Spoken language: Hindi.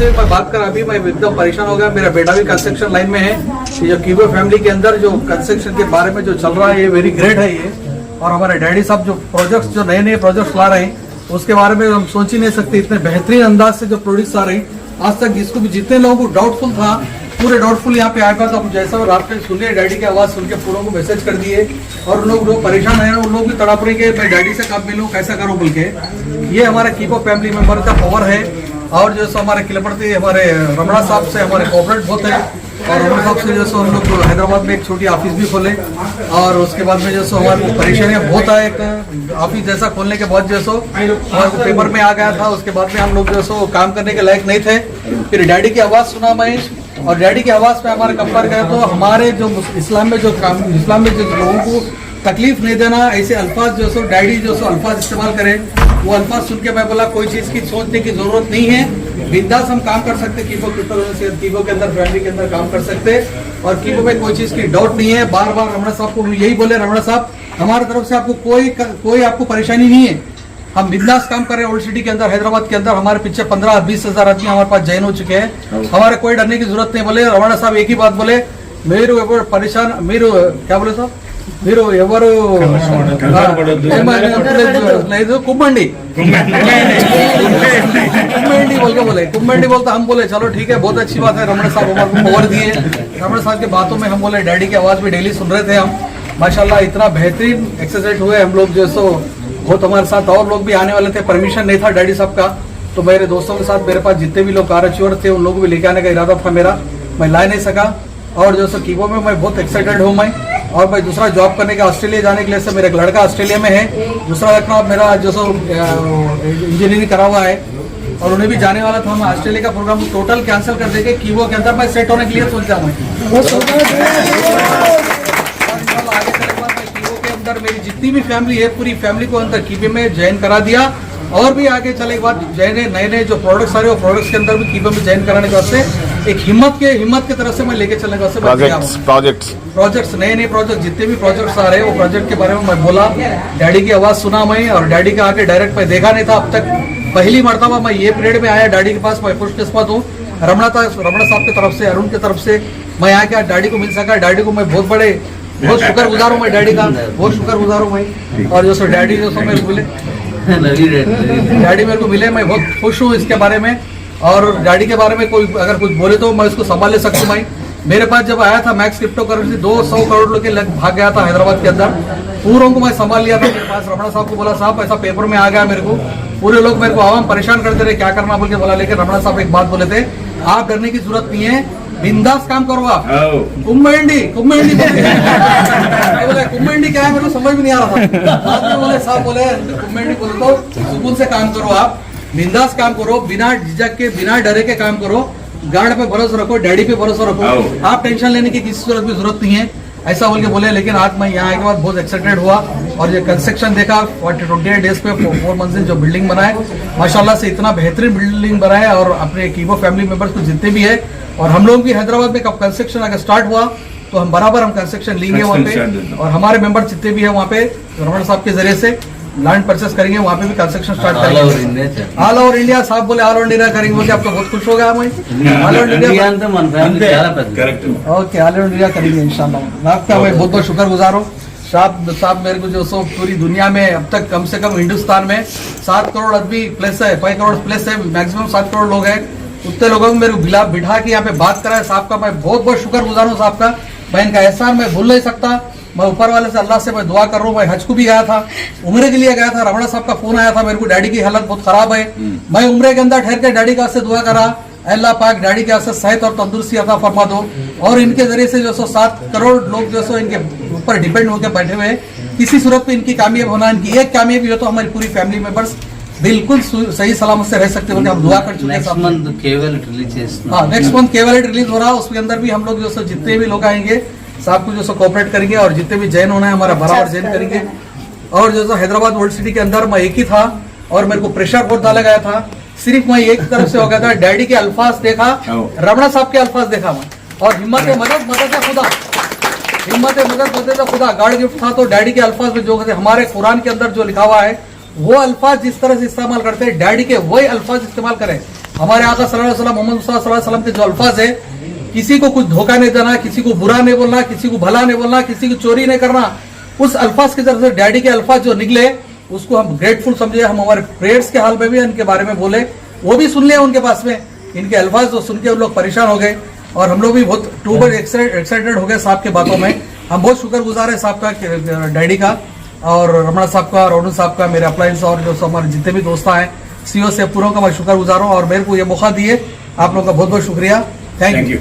से मैं बात कर, अभी मैं एकदम परेशान हो गया। मेरा बेटा भी कंस्ट्रक्शन लाइन में है। ये जो कीबो फैमिली के अंदर जो कंस्ट्रक्शन के बारे में जो चल रहा है ये वेरी ग्रेट है ये। और हमारे डैडी साहब जो प्रोजेक्ट्स, जो नए नए प्रोजेक्ट्स ला रहे हैं उसके बारे में हम सोच ही नहीं सकते। इतने बेहतरीन अंदाज से जो प्रोड्यूस आ रहे हैं, आज तक जिसको भी जितने लोगों को डाउटफुल था पूरे डाउटफुल यहाँ पे आएगा। तो जैसा रात में सुनिए डैडी की आवाज़ सुन के पूरों को मैसेज कर दिए। और उन लोग जो परेशान है उन लोग भी तड़प रहे कि मैं डैडी से कब मिलूँ, कैसा करूँ बोल के। ये हमारे कीबो फैमिली मेंबर का पावर है। और जो सो हमारे किलपति हमारे रमणा साहब से हमारे कोऑपरेट बहुत है। और रमणा साहब से जो सो हम लोग हैदराबाद में एक छोटी ऑफिस भी खोले। और उसके बाद में जो सो हमारे परेशानियाँ बहुत आए। एक ऑफिस जैसा खोलने के बाद जो सो हमारे पेपर में आ गया था। उसके बाद में हम लोग जो सो काम करने के लायक नहीं थे। फिर डैडी की आवाज़ सुना मैं, और डैडी की आवाज़ पे हमारे कंपेयर करें तो हमारे जो इस्लाम में जो लोगों को तकलीफ नहीं देना, ऐसे अल्फाज जो सो डैडी जो सो अल्फाज इस्तेमाल करें, वो अल्फाज सुन के मैं बोला कोई चीज़ की सोचने की जरूरत नहीं है। बिंदास हम काम कर सकते, कीबो के अंदर फैमिली के अंदर काम कर सकते। और कीबो में कोई चीज़ की डाउट नहीं है। बार बार रमणा साहब को यही बोले, रमणा साहब हमारी तरफ से आपको कोई आपको परेशानी नहीं है। हम बिंदास काम कर रहे हैं। ओल्ड सिटी के अंदर, हैदराबाद के अंदर हमारे पीछे 15-20 हजार आदमी हमारे पास ज्वाइन हो चुके हैं। हमारे कोई डरने की जरूरत नहीं। बोले रमणा साहब एक ही बात बोले, मेरे परेशान मेरे क्या बोले साहब మీరు ఎవరు कुंभंडी बोल के बोले, कुंभंडी बोलता हम बोले चलो ठीक है बहुत अच्छी बात है। रमणा साहब हमारे को पावर दिए। रमणा साहब की बातों में हम बोले, डैडी की आवाज़ भी डेली सुन रहे थे हम। माशाल्लाह इतना बेहतरीन एक्सरसाइज हुए हम लोग जो सो बहुत। हमारे साथ और लोग भी आने वाले थे, परमिशन नहीं था डैडी साहब का। तो मेरे दोस्तों के साथ मेरे पास जितने भी लोग कारचूर थे उन लोगों को भी लेके आने का इरादा था मेरा, मैं ला नहीं सका। और जो सो कीबो में मैं बहुत एक्साइटेड हूँ मैं। और मैं दूसरा जॉब करने का ऑस्ट्रेलिया जाने के लिए से मेरा एक लड़का ऑस्ट्रेलिया में है। दूसरा लड़का मेरा जो सो इंजीनियरिंग करा हुआ है और उन्हें भी जाने वाला था। मैं ऑस्ट्रेलिया का प्रोग्राम टोटल कैंसिल कर देके कीबो के अंदर मैं सेट होने के लिए सोच रहा हूँ। आगे चले बाद मैं कीबो के अंदर मेरी जितनी भी फैमिली है पूरी फैमिली को अंदर कीबो में ज्वाइन करा दिया। और भी आगे चले के बाद नए नए जो प्रोडक्ट्स आ रहे हैं वो प्रोडक्ट्स के अंदर भी कीबो में ज्वाइन कराने के वास्ते एक हिम्मत के तरफ से मैं लेके चलने का प्रोजेक्ट्स नए प्रोजेक्ट जितने भी प्रोजेक्ट्स आ रहे हैं वो प्रोजेक्ट के बारे में मैं बोला। डैडी की आवाज़ सुना मैं, और डैडी का आके डायरेक्ट मैं देखा नहीं था अब तक। पहली मरतबा मैं ये पीरियड में आया डैडी के पास। मैं खुशकिस्मत हूँ रमणा साहब की तरफ से, अरुण की तरफ से मैं यहाँ क्या डैडी को मिल सका। डैडी को मैं बहुत शुक्रगुजार हूँ मैं डैडी का, बहुत शुक्रगुजार हूँ मैं। और जो सो डैडी जो सो मेरे को मिले डैडी मेरे को मिले, मैं बहुत खुश हूँ इसके बारे में। और डैडी के बारे में कोई अगर कुछ बोले तो मैं उसको संभाल ले सकता हूँ। मैं मेरे पास जब आया था मैक्स क्रिप्टो करेंसी 200 करोड़ लोग के लग भाग गया था हैदराबाद के अंदर, पूरों को मैं संभाल लिया था। मेरे पास रमणा साहब को बोला साहब ऐसा पेपर में आ गया मेरे को, पूरे लोग मेरे को आवाम परेशान करते रहे क्या करना बोल के बोला। लेकिन रमणा साहब एक बात बोले थे, आप डरने की जरूरत नहीं है, बिंदास काम करो आप। कुंभंडी बोले कुंभंडी क्या है मेरे को समझ में नहीं आ रहा था। बोले साहब बोले कुंभंडी बोले तो सुकून से काम करो आप, बिंदास काम करो, बिना झिझक के बिना डरे के काम करो। गार्ड पे भरोसा रखो, डैडी पे भरोसा रखो, आप टेंशन लेने की किसी सूरत में जरूरत नहीं है, ऐसा बोल के बोले। लेकिन आज मैं यहाँ आने के बाद बहुत एक्साइटेड हुआ और ये कंस्ट्रक्शन देखा 28 डेज पे 4 मंजिल जो बिल्डिंग बना है माशाल्लाह से इतना बेहतरीन बिल्डिंग बना है। और अपने कीबो फैमिली मेंबर्स को जितने भी है, और हम लोग भी हैदराबाद में कब कंस्ट्रक्शन अगर स्टार्ट हुआ तो हम बराबर हम कंस्ट्रक्शन लेंगे वहाँ पे। और हमारे मेंबर जितने भी है वहाँ पे रमणा साहब के जरिए से लैंड परचेस करेंगे, वहाँ पे भी कंस्ट्रक्शन स्टार्ट करेंगे ऑल ओवर इंडिया। साहब बोले ऑल ओवर इंडिया करेंगे बोल के आपको बहुत खुश हो गया मैं। All over India okay, all over India करेंगे इंशाल्लाह। आपका मैं बहुत बहुत शुक्रगुजार हूँ साहब मेरे को जो सो पूरी दुनिया में अब तक कम से कम हिंदुस्तान में 7 करोड़ आदमी प्लस है, 5 करोड़ प्लस है, मैक्सिमम 7 करोड़ लोग हैं। उतने लोगों को मेरे को बिठा के यहाँ पे बात करा है साहब का मैं बहुत बहुत शुक्रगुजार हूँ साहब का। मैं इनका एहसान मैं भूल नहीं सकता। मैं ऊपर वाले से अल्लाह से मैं दुआ कर रहा हूँ। मैं हज को भी गया था, उम्रे के लिए गया था, रमणा साहब का फोन आया था मेरे को, डैडी की हालत बहुत खराब है। मैं उम्रे के अंदर ठहर के डैडी का से दुआ करा, अल्लाह पाक डैडी के से सेहत और तंदुरुस्ती अता फरमा दो। और इनके जरिए से जो सो 7 करोड़ लोग जो सो इनके ऊपर डिपेंड होकर बैठे हुए हैं, किसी सूरत में इनकी कामयाब होना, इनकी एक कामयाबी हो तो हमारी पूरी फैमिली मेंबर्स बिल्कुल सही सलामत से रह सकते हैं। हम दुआ कर चुके हैं। नेक्स्ट मंथ केवल रिलीज हो रहा है, उसके अंदर भी हम लोग जो सो जितने भी लोग आएंगे साहब को जो सो कोऑपरेट करेंगे, और जितने भी जैन होना है हमारा बराबर जैन करेंगे। और जो सो हैदराबाद ओल्ड सिटी के अंदर मैं एक ही था और मेरे को प्रेशर बहुत डाला गया था। सिर्फ मैं एक तरफ से हो गया था, डैडी के अल्फाज देखा, रमणा साहब के अल्फाज देखा मैं, और हिम्मत मदद खुदा गार्ड गिफ्ट था। तो डैडी के अल्फाज में जो हमारे कुरान के अंदर जो लिखा हुआ है वो अल्फाज जिस तरह से इस्तेमाल करते हैं, डैडी के वही अल्फाज इस्तेमाल करें। हमारे आका सल्लल्लाहु अलैहि वसल्लम मोहम्मद मुस्तफा सल्लल्लाहु अलैहि वसल्लम के जो अल्फाज है, किसी को कुछ धोखा नहीं देना, किसी को बुरा नहीं बोलना, किसी को भला नहीं बोलना, किसी की चोरी नहीं करना, उस अल्फाज की तरफ से डैडी के अल्फाज जो निकले उसको हम ग्रेटफुल समझे। हम हमारे प्रेयर्स के हाल में भी इनके बारे में बोले, वो भी सुन लिया उनके पास में। इनके अल्फाज जो सुन के उन लोग परेशान हो गए और हम लोग भी बहुत टू मच एक्साइटेड हो गए साहब के बातों में। हम बहुत शुक्रगुजार है साहब का, डैडी का और रमणा साहब का, रोनू साहब का, मेरे अप्लायंस और जो हमारे जितने भी दोस्त हैं सीओ से पूरों का मैं शुक्रगुजार हूँ। और मेरे को ये मौका दिए, आप लोगों का बहुत बहुत शुक्रिया। Thank you.